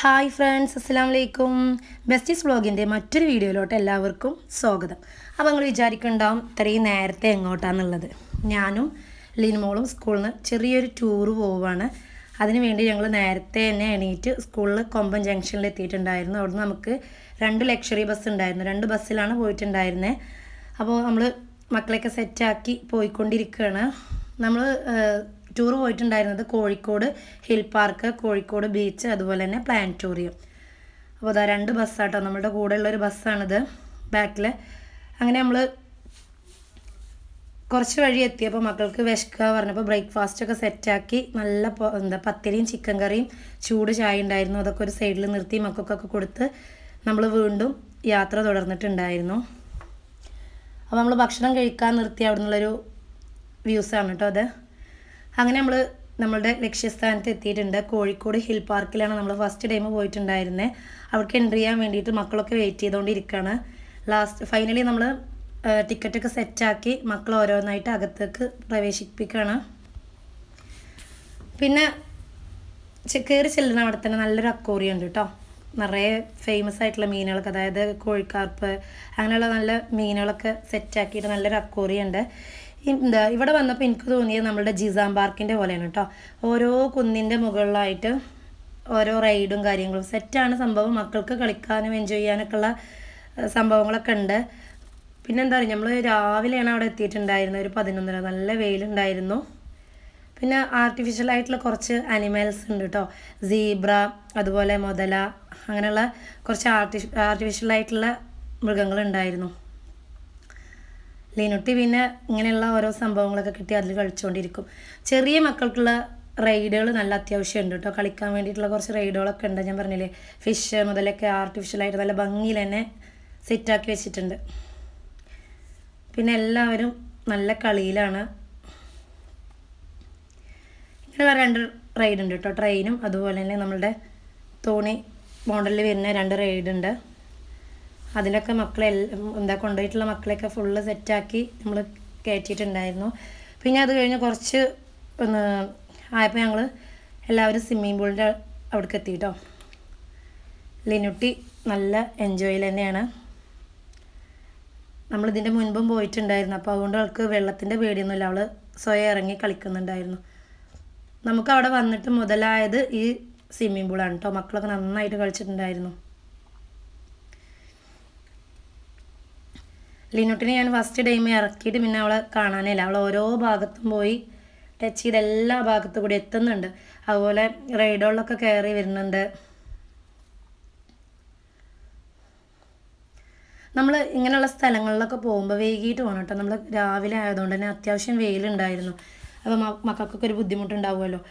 Hi friends, അസ്സലാമു അലൈക്കും. Besties വ്ളോഗിൻ്റെ മറ്റൊരു വീഡിയോയിലോട്ട് എല്ലാവർക്കും സ്വാഗതം. അപ്പോൾ നിങ്ങൾ വിചാരിക്കുന്നുണ്ടാവും ഇത്രയും നേരത്തെ എങ്ങോട്ടാണെന്നുള്ളത്. ഞാനും ലിനുമോളും സ്കൂളിൽ നിന്ന് ചെറിയൊരു ടൂറ് പോവുകയാണ്. അതിനുവേണ്ടി ഞങ്ങൾ നേരത്തെ തന്നെ എണീറ്റ് സ്കൂളിൽ കൊമ്പൻ ജംഗ്ഷനിൽ എത്തിയിട്ടുണ്ടായിരുന്നു. അവിടുന്ന് നമുക്ക് 2 ലക്ഷറി ബസ് ഉണ്ടായിരുന്നു. 2 ബസ്സിലാണ് പോയിട്ടുണ്ടായിരുന്നത്. അപ്പോൾ നമ്മൾ മക്കളെയൊക്കെ സെറ്റാക്കി പോയിക്കൊണ്ടിരിക്കുകയാണ്. നമ്മൾ ടൂർ പോയിട്ടുണ്ടായിരുന്നത് Kozhikode hill park, Kozhikode beach, അതുപോലെ തന്നെ പ്ലാനറ്റോറിയം. അപ്പോൾ അതാ 2 ബസ്സാട്ടോ, നമ്മുടെ കൂടെ ഉള്ളൊരു ബസ്സാണിത് ബാക്കിൽ. അങ്ങനെ നമ്മൾ കുറച്ച് വഴി എത്തിയപ്പോൾ മക്കൾക്ക് വിശക്കുക പറഞ്ഞപ്പോൾ ബ്രേക്ക്ഫാസ്റ്റൊക്കെ സെറ്റാക്കി നല്ല പത്തിരിയും ചിക്കൻ കറിയും ചൂട് ചായ ഉണ്ടായിരുന്നു. അതൊക്കെ ഒരു സൈഡിൽ നിർത്തി മക്കൾക്കൊക്കെ കൊടുത്ത് നമ്മൾ വീണ്ടും യാത്ര തുടർന്നിട്ടുണ്ടായിരുന്നു. അപ്പോൾ നമ്മൾ ഭക്ഷണം കഴിക്കാൻ നിർത്തി അവിടെ നിന്നുള്ളൊരു വ്യൂസാണ് കേട്ടോ അത്. അങ്ങനെ നമ്മളുടെ ലക്ഷ്യസ്ഥാനത്ത് എത്തിയിട്ടുണ്ട്. കോഴിക്കോട് ഹിൽ പാർക്കിലാണ് നമ്മൾ ഫസ്റ്റ് ടൈം പോയിട്ടുണ്ടായിരുന്നത്. അവിടേക്ക് എൻട്രി ചെയ്യാൻ വേണ്ടിയിട്ട് മക്കളൊക്കെ വെയിറ്റ് ചെയ്തുകൊണ്ടിരിക്കുകയാണ്. ഫൈനലി നമ്മൾ ടിക്കറ്റൊക്കെ സെറ്റാക്കി മക്കൾ ഓരോന്നായിട്ട് അകത്തേക്ക് പ്രവേശിപ്പിക്കുകയാണ്. പിന്നെ കയറി ചെല്ലുന്ന അവിടെ തന്നെ നല്ലൊരു അക്വേറിയം ഉണ്ട് കേട്ടോ. നിറയെ ഫേമസ് ആയിട്ടുള്ള മീനുകളൊക്കെ, അതായത് കോഴിക്കാർപ്പ് അങ്ങനെയുള്ള നല്ല മീനുകളൊക്കെ സെറ്റാക്കിയിട്ട് നല്ലൊരു അക്വേറിയം ഉണ്ട്. ഇവിടെ വന്നപ്പോൾ എനിക്ക് തോന്നിയത് നമ്മളുടെ ജിസാം പാർക്കിൻ്റെ പോലെയാണ് കേട്ടോ. ഓരോ കുന്നിൻ്റെ മുകളിലായിട്ട് ഓരോ റൈഡും കാര്യങ്ങളും സെറ്റാണ് സംഭവം. മക്കൾക്ക് കളിക്കാനും എൻജോയ് ചെയ്യാനൊക്കെ ഉള്ള സംഭവങ്ങളൊക്കെ ഉണ്ട്. പിന്നെ എന്താ പറയുക, നമ്മൾ രാവിലെയാണ് അവിടെ എത്തിയിട്ടുണ്ടായിരുന്നത്, ഒരു 11:30. നല്ല വെയിലുണ്ടായിരുന്നു. പിന്നെ ആർട്ടിഫിഷ്യലായിട്ടുള്ള കുറച്ച് അനിമൽസ് ഉണ്ട് കേട്ടോ. സീബ്ര, അതുപോലെ മുതല, അങ്ങനെയുള്ള കുറച്ച് ആർട്ടിഫിഷ്യലായിട്ടുള്ള മൃഗങ്ങളുണ്ടായിരുന്നു. ലിനുട്ടി പിന്നെ ഇങ്ങനെയുള്ള ഓരോ സംഭവങ്ങളൊക്കെ കിട്ടി അതിൽ കളിച്ചുകൊണ്ടിരിക്കും. ചെറിയ മക്കൾക്കുള്ള റൈഡുകൾ നല്ല അത്യാവശ്യം ഉണ്ട് കേട്ടോ. കളിക്കാൻ വേണ്ടിയിട്ടുള്ള കുറച്ച് റൈഡുകളൊക്കെ ഉണ്ട്. ഞാൻ പറഞ്ഞില്ലേ, ഫിഷ് മുതലൊക്കെ ആർട്ടിഫിഷ്യലായിട്ട് നല്ല ഭംഗിയിൽ തന്നെ സെറ്റാക്കി വെച്ചിട്ടുണ്ട്. പിന്നെ എല്ലാവരും നല്ല കളിയിലാണ്. ഇങ്ങനെയുള്ള 2 റൈഡ് ഉണ്ട് കേട്ടോ. ട്രെയിനും അതുപോലെ തന്നെ നമ്മളുടെ തോണി മോഡലിൽ വരുന്ന 2 റൈഡുണ്ട്. അതിലൊക്കെ കൊണ്ടുപോയിട്ടുള്ള മക്കളെയൊക്കെ ഫുള്ള് സെറ്റാക്കി നമ്മൾ കയറ്റിയിട്ടുണ്ടായിരുന്നു. പിന്നെ അത് കഴിഞ്ഞ് കുറച്ച് ആയപ്പോൾ ഞങ്ങൾ എല്ലാവരും സ്വിമ്മിങ് പൂളിൻ്റെ അവിടേക്ക് എത്തി കേട്ടോ. ലിനുട്ടി നല്ല എൻജോയിൽ തന്നെയാണ്. നമ്മളിതിൻ്റെ മുൻപും പോയിട്ടുണ്ടായിരുന്നു. അപ്പോൾ അതുകൊണ്ട് അവൾക്ക് വെള്ളത്തിൻ്റെ പേടിയൊന്നുമില്ല. അവൾ സ്വയം ഇറങ്ങി കളിക്കുന്നുണ്ടായിരുന്നു. നമുക്ക് അവിടെ വന്നിട്ട് മുതലായത് ഈ സ്വിമ്മിങ് പൂളാണ് കേട്ടോ. മക്കളൊക്കെ നന്നായിട്ട് കളിച്ചിട്ടുണ്ടായിരുന്നു. ലിനുട്ടിനെ ഞാൻ ഫസ്റ്റ് ടൈം ഇറക്കിയിട്ട് പിന്നെ അവളെ കാണാനില്ല. അവൾ ഓരോ ഭാഗത്തും പോയി ടച്ച് ചെയ്ത് എല്ലാ ഭാഗത്തും കൂടി എത്തുന്നുണ്ട്. അതുപോലെ റൈഡുകളിലൊക്കെ കയറി വരുന്നുണ്ട്. നമ്മൾ ഇങ്ങനെയുള്ള സ്ഥലങ്ങളിലൊക്കെ പോകുമ്പോൾ വൈകിട്ട് പോകണം കേട്ടോ. നമ്മൾ രാവിലെ ആയതുകൊണ്ട് തന്നെ അത്യാവശ്യം വെയിലുണ്ടായിരുന്നു. അപ്പോൾ മക്കൾക്കൊക്കെ ഒരു ബുദ്ധിമുട്ടുണ്ടാവുമല്ലോ.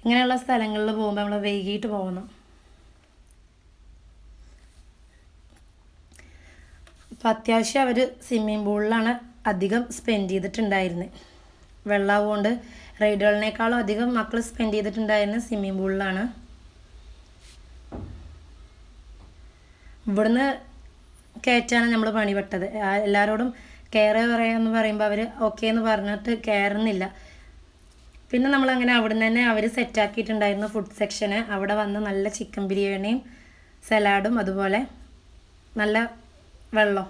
ഇങ്ങനെയുള്ള സ്ഥലങ്ങളിൽ പോകുമ്പോൾ നമ്മൾ വൈകിട്ട് പോകണം. അപ്പോൾ അത്യാവശ്യം അവർ സ്വിമ്മിങ് പൂളിലാണ് അധികം സ്പെൻഡ് ചെയ്തിട്ടുണ്ടായിരുന്നത്. വെള്ളമാവുകൊണ്ട് റൈഡുകളിനേക്കാളും അധികം മക്കൾ സ്പെൻഡ് ചെയ്തിട്ടുണ്ടായിരുന്നത് സ്വിമ്മിങ് പൂളിലാണ്. ഇവിടുന്ന് കയറ്റാണ് നമ്മൾ പണിപ്പെട്ടത്. എല്ലാവരോടും കയറ് പറയാമെന്ന് പറയുമ്പോൾ അവർ ഓക്കെ എന്ന് പറഞ്ഞിട്ട് കയറുന്നില്ല. പിന്നെ നമ്മളങ്ങനെ അവിടുന്ന് തന്നെ അവർ സെറ്റാക്കിയിട്ടുണ്ടായിരുന്നു ഫുഡ് സെക്ഷന്. അവിടെ വന്ന് നല്ല ചിക്കൻ ബിരിയാണിയും സലാഡും അതുപോലെ നല്ല വെള്ളം,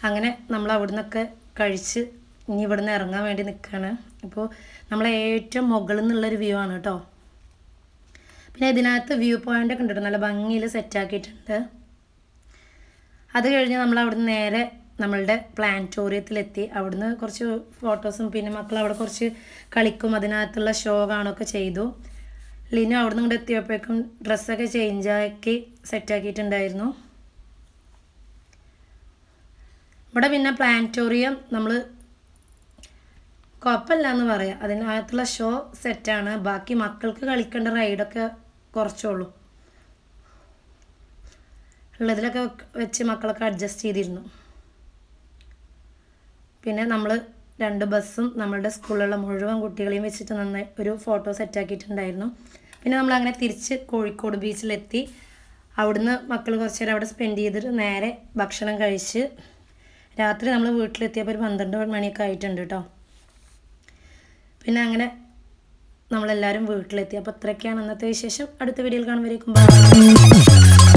അങ്ങനെ നമ്മൾ അവിടെ നിന്നൊക്കെ കഴിച്ച് ഇനി ഇവിടെ നിന്ന് ഇറങ്ങാൻ വേണ്ടി നിൽക്കുകയാണ്. അപ്പോൾ നമ്മൾ ഏറ്റവും മുകളിൽ നിന്നുള്ളൊരു വ്യൂ ആണ് കേട്ടോ. പിന്നെ ഇതിനകത്ത് വ്യൂ പോയിൻ്റൊക്കെ ഉണ്ട് കേട്ടോ, നല്ല ഭംഗിയിൽ സെറ്റാക്കിയിട്ടുണ്ട്. അത് കഴിഞ്ഞ് നമ്മൾ അവിടുന്ന് നേരെ നമ്മളുടെ പ്ലാനറ്റോറിയത്തിലെത്തി. അവിടുന്ന് കുറച്ച് ഫോട്ടോസും പിന്നെ മക്കൾ അവിടെ കുറച്ച് കളിക്കും, അതിനകത്തുള്ള ഷോ കാണുകയൊക്കെ ചെയ്തു. ലിനു അവിടുന്ന് ഇങ്ങോട്ട് എത്തിയപ്പോഴേക്കും ഡ്രസ്സൊക്കെ ചേഞ്ചാക്കി സെറ്റാക്കിയിട്ടുണ്ടായിരുന്നു. ഇവിടെ പിന്നെ പ്ലാനറ്റോറിയം നമ്മൾ കുഴപ്പമില്ല എന്ന് പറയാം. അതിനകത്തുള്ള ഷോ സെറ്റാണ്. ബാക്കി മക്കൾക്ക് കളിക്കേണ്ട റൈഡൊക്കെ കുറച്ചുള്ളൂ. ഉള്ളതിലൊക്കെ വെച്ച് മക്കളൊക്കെ അഡ്ജസ്റ്റ് ചെയ്തിരുന്നു. പിന്നെ നമ്മൾ 2 ബസ്സും നമ്മളുടെ സ്കൂളിലുള്ള മുഴുവൻ കുട്ടികളെയും വെച്ചിട്ട് നന്നായി ഒരു ഫോട്ടോ സെറ്റാക്കിയിട്ടുണ്ടായിരുന്നു. പിന്നെ നമ്മളങ്ങനെ തിരിച്ച് കോഴിക്കോട് ബീച്ചിലെത്തി. അവിടുന്ന് മക്കൾ കുറച്ച് നേരം അവിടെ സ്പെൻഡ് ചെയ്തിട്ട് നേരെ ഭക്ഷണം കഴിച്ച് രാത്രി നമ്മൾ വീട്ടിലെത്തിയപ്പോൾ ഒരു 12 മണിയൊക്കെ ആയിട്ടുണ്ട് കേട്ടോ. പിന്നെ അങ്ങനെ നമ്മളെല്ലാവരും വീട്ടിലെത്തി. അപ്പോൾ അത്രയൊക്കെയാണ് ഇന്നത്തെ വിശേഷം. അടുത്ത വീഡിയോയിൽ കാണുമ്പോഴേക്കും ബൈ.